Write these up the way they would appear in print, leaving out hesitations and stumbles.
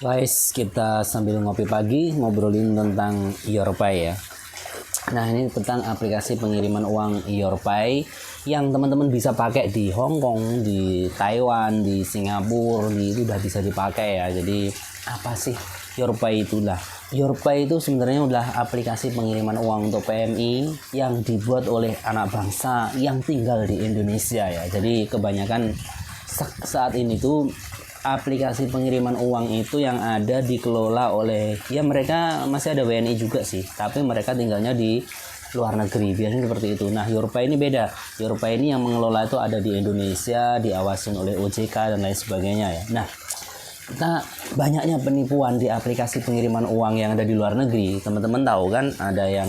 Guys, kita sambil ngopi pagi ngobrolin tentang YorPay ya. Nah, ini tentang aplikasi pengiriman uang YorPay yang teman-teman bisa pakai di Hong Kong, di Taiwan, di Singapura, itu udah bisa dipakai ya. Jadi, apa sih YorPay itulah? YorPay itu sebenarnya udah aplikasi pengiriman uang untuk PMI yang dibuat oleh anak bangsa yang tinggal di Indonesia ya. Jadi, kebanyakan saat ini tuh aplikasi pengiriman uang itu yang ada dikelola oleh ya mereka masih ada WNI juga sih, tapi mereka tinggalnya di luar negeri biasanya seperti itu. Nah, YorPay ini beda. YorPay ini yang mengelola itu ada di Indonesia, diawasin oleh OJK dan lain sebagainya ya. Nah, kita banyaknya penipuan di aplikasi pengiriman uang yang ada di luar negeri. Teman-teman tahu kan ada yang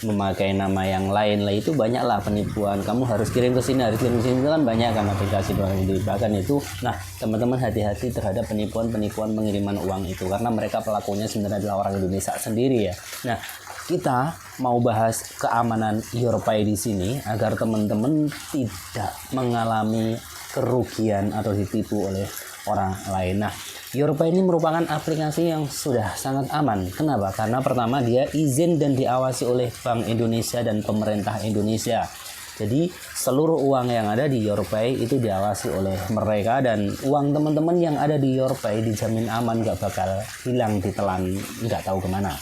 memakai nama yang lain lah, itu banyaklah penipuan. Kamu harus kirim ke sini, harus kirim ke sini, itu kan banyak kan aplikasi luar negeri. Bahkan itu, nah teman-teman hati-hati terhadap penipuan pengiriman uang itu karena mereka pelakunya sebenarnya adalah orang Indonesia sendiri ya. Nah, kita mau bahas keamanan YorPay di sini agar teman-teman tidak mengalami kerugian atau ditipu oleh orang lain. Nah, YorPay ini merupakan aplikasi yang sudah sangat aman. Kenapa? Karena pertama dia izin dan diawasi oleh Bank Indonesia dan pemerintah Indonesia. Jadi seluruh uang yang ada di YorPay itu diawasi oleh mereka dan uang teman-teman yang ada di YorPay dijamin aman, gak bakal hilang, ditelan, nggak tahu kemana.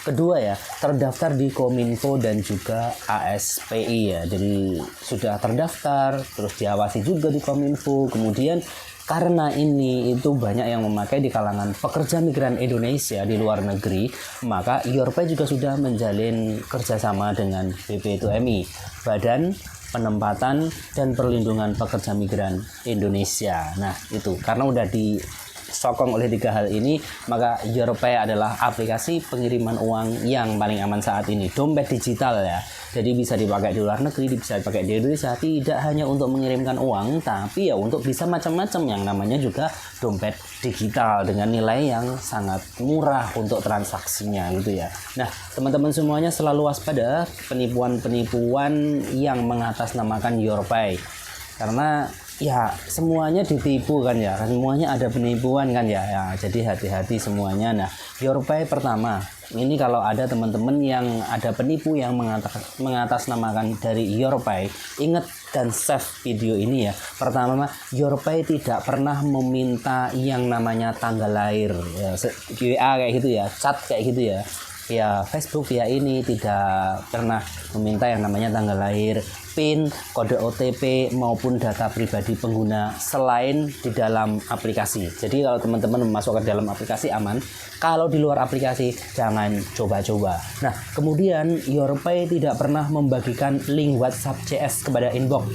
Kedua ya, terdaftar di Kominfo dan juga ASPI ya. Jadi sudah terdaftar, terus diawasi juga di Kominfo. Kemudian karena ini itu banyak yang memakai di kalangan pekerja migran Indonesia di luar negeri, maka YorPay juga sudah menjalin kerjasama dengan BPI, Badan Penempatan dan Perlindungan Pekerja Migran Indonesia. Nah, itu karena udah disokong oleh 3 hal ini, maka YorPay adalah aplikasi pengiriman uang yang paling aman saat ini. Dompet digital ya. Jadi bisa dipakai di luar negeri, bisa dipakai di Indonesia, tidak hanya untuk mengirimkan uang, tapi ya untuk bisa macam-macam yang namanya juga dompet digital dengan nilai yang sangat murah untuk transaksinya gitu ya. Nah, teman-teman semuanya selalu waspada penipuan-penipuan yang mengatasnamakan YorPay. Karena ya semuanya ditipu kan ya, semuanya ada penipuan kan ya, jadi hati-hati semuanya. Nah, YorPay pertama ini kalau ada teman-teman yang ada penipu yang mengatasnamakan dari YorPay, ingat dan save video ini ya. Pertama, YorPay tidak pernah meminta yang namanya tanggal lahir ya, WA kayak gitu ya, chat kayak gitu ya. Ya, Facebook ya ini tidak pernah meminta yang namanya tanggal lahir, PIN, kode OTP maupun data pribadi pengguna selain di dalam aplikasi. Jadi kalau teman-teman memasukkan dalam aplikasi aman, kalau di luar aplikasi jangan coba-coba. Nah, kemudian YorPay tidak pernah membagikan link WhatsApp CS kepada inbox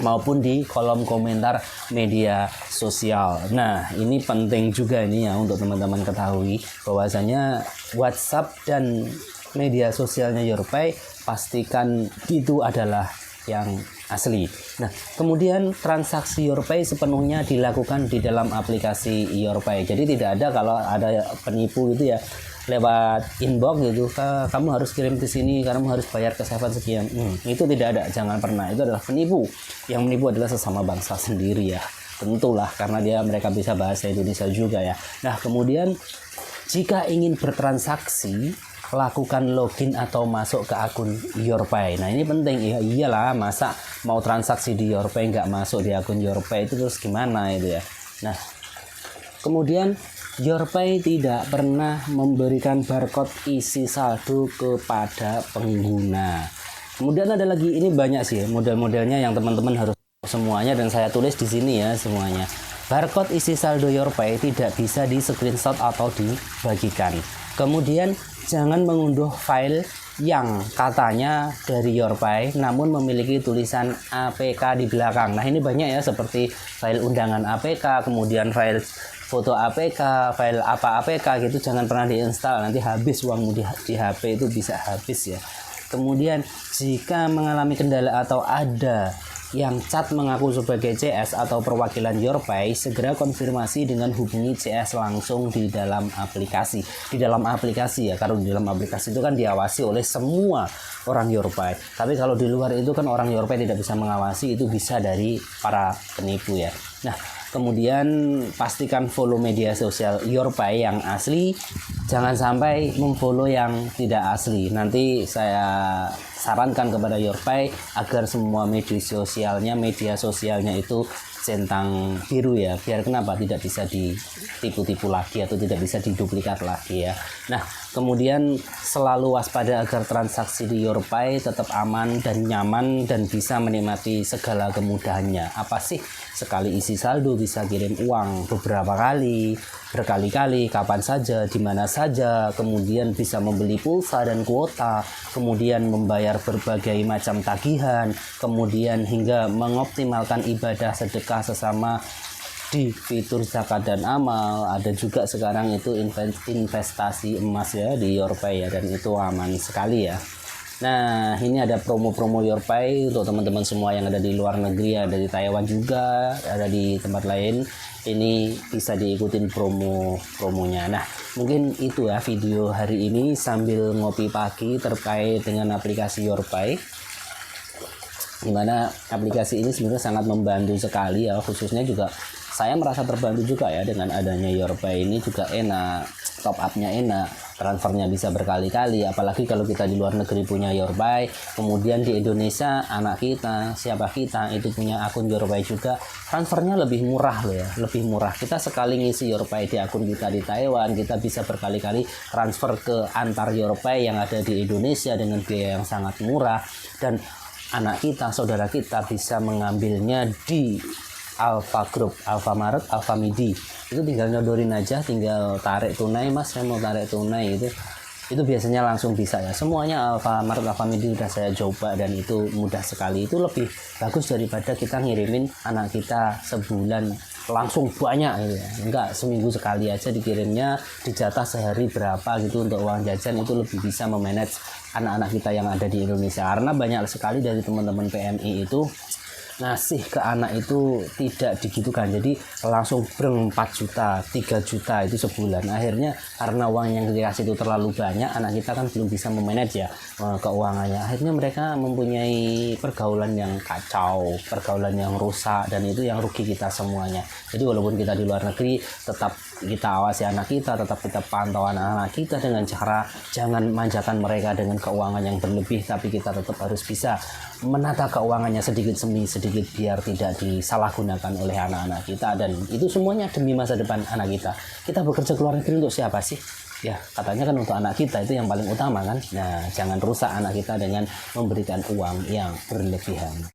maupun di kolom komentar media sosial. Nah, ini penting juga ini ya untuk teman-teman ketahui bahwasanya WhatsApp dan media sosialnya YorPay pastikan itu adalah yang asli. Nah, kemudian transaksi YorPay sepenuhnya dilakukan di dalam aplikasi YorPay. Jadi tidak ada kalau ada penipu gitu ya lewat inbox gitu, kamu harus kirim ke sini, kamu harus bayar ke seven sekian. Itu tidak ada, jangan pernah. Itu adalah penipu. Yang menipu adalah sesama bangsa sendiri ya. Tentulah karena mereka bisa bahasa Indonesia juga ya. Nah, kemudian jika ingin bertransaksi, lakukan login atau masuk ke akun YorPay. Nah, ini penting ya. Iyalah, masa mau transaksi di YorPay nggak masuk di akun YorPay itu terus gimana itu ya. Nah, kemudian YorPay tidak pernah memberikan barcode isi saldo kepada pengguna. Kemudian ada lagi, ini banyak sih model-modelnya yang teman-teman harus semuanya dan saya tulis di sini ya semuanya. Barcode isi saldo YorPay tidak bisa di screenshot atau dibagikan. Kemudian jangan mengunduh file yang katanya dari YorPay namun memiliki tulisan APK di belakang. Nah, ini banyak ya, seperti file undangan APK, kemudian file foto APK, file apa APK gitu, jangan pernah diinstal, nanti habis uangmu di HP itu bisa habis ya. Kemudian jika mengalami kendala atau ada yang chat mengaku sebagai CS atau perwakilan YorPay, segera konfirmasi dengan hubungi CS langsung di dalam aplikasi. Di dalam aplikasi ya, karena di dalam aplikasi itu kan diawasi oleh semua orang YorPay. Tapi kalau di luar itu kan orang YorPay tidak bisa mengawasi, itu bisa dari para penipu ya. Nah, Kemudian pastikan follow media sosial YourPay yang asli, jangan sampai memfollow yang tidak asli. Nanti saya sarankan kepada YourPay agar semua media sosialnya itu centang biru ya, biar kenapa tidak bisa ditipu-tipu lagi atau tidak bisa diduplikat lagi ya. Nah, kemudian selalu waspada agar transaksi di YourPay tetap aman dan nyaman dan bisa menikmati segala kemudahannya. Apa sih? Sekali isi saldo bisa kirim uang beberapa kali, berkali-kali, kapan saja, di mana saja, kemudian bisa membeli pulsa dan kuota, kemudian membayar berbagai macam tagihan, kemudian hingga mengoptimalkan ibadah sedekah sesama di fitur zakat dan amal. Ada juga sekarang itu investasi emas ya di YourPay ya, dan itu aman sekali ya. Nah, ini ada promo-promo YourPay untuk teman-teman semua yang ada di luar negeri, ada di Taiwan juga, ada di tempat lain. Ini bisa diikutin promonya. Nah, mungkin itu ya video hari ini sambil ngopi pagi terkait dengan aplikasi YourPay. Dimana aplikasi ini sebenarnya sangat membantu sekali ya, khususnya juga saya merasa terbantu juga ya dengan adanya YourPay ini, juga enak, top up-nya enak, transfernya bisa berkali-kali, apalagi kalau kita di luar negeri punya YourPay, kemudian di Indonesia anak kita, siapa kita itu punya akun YourPay juga, transfernya lebih murah loh ya, lebih murah. Kita sekali ngisi YourPay di akun kita di Taiwan, kita bisa berkali-kali transfer ke antar YourPay yang ada di Indonesia dengan biaya yang sangat murah, dan anak kita, saudara kita bisa mengambilnya di Alfa Group, Alfamaret, Alfamidi. Itu tinggal nyodorin aja, tinggal tarik tunai, Mas saya mau tarik tunai, itu biasanya langsung bisa ya. Semuanya Alfamaret, Alfamidi udah saya coba dan itu mudah sekali. Itu lebih bagus daripada kita ngirimin anak kita sebulan langsung banyak gitu ya. Enggak, seminggu sekali aja dikirimnya, dijatah sehari berapa gitu untuk uang jajan. Itu lebih bisa memanage anak-anak kita yang ada di Indonesia, karena banyak sekali dari teman-teman PMI itu ngasih ke anak itu tidak digitukan, jadi langsung 4 juta 3 juta itu sebulan. Akhirnya karena uang yang dikasih itu terlalu banyak, anak kita kan belum bisa memanage ya keuangannya. Akhirnya mereka mempunyai pergaulan yang kacau, pergaulan yang rusak, dan itu yang rugi kita semuanya. Jadi walaupun kita di luar negeri, tetap kita awasi anak kita, tetap kita pantau anak-anak kita dengan cara jangan manjakan mereka dengan keuangan yang berlebih, tapi kita tetap harus bisa menata keuangannya sedikit demi sedikit biar tidak disalahgunakan oleh anak-anak kita, dan itu semuanya demi masa depan anak kita. Kita bekerja ke luar negeri untuk siapa sih? Ya, katanya kan untuk anak kita, itu yang paling utama kan. Nah, jangan rusak anak kita dengan memberikan uang yang berlebihan.